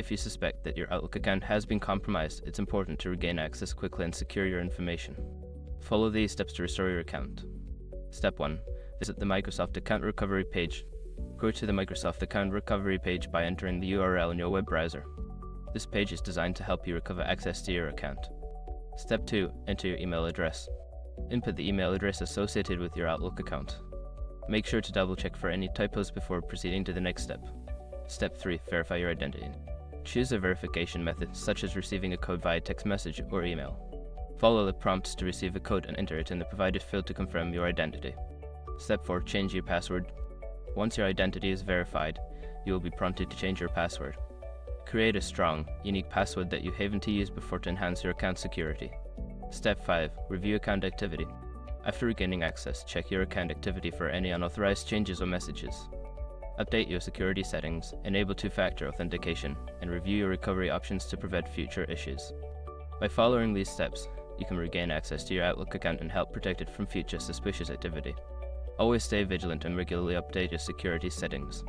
If you suspect that your Outlook account has been compromised, it's important to regain access quickly and secure your information. Follow these steps to restore your account. Step 1. Visit the Microsoft Account Recovery page. Go to the Microsoft Account Recovery page by entering the URL in your web browser. This page is designed to help you recover access to your account. Step 2. Enter your email address. Input the email address associated with your Outlook account. Make sure to double-check for any typos before proceeding to the next step. Step 3. Verify your identity. Choose a verification method, such as receiving a code via text message or email. Follow the prompts to receive a code and enter it in the provided field to confirm your identity. Step 4. Change your password. Once your identity is verified, you will be prompted to change your password. Create a strong, unique password that you haven to use before to enhance your account security. Step 5. Review account activity. After regaining access, check your account activity for any unauthorized changes or messages. Update your security settings, enable two-factor authentication, and review your recovery options to prevent future issues. By following these steps, you can regain access to your Outlook account and help protect it from future suspicious activity. Always stay vigilant and regularly update your security settings.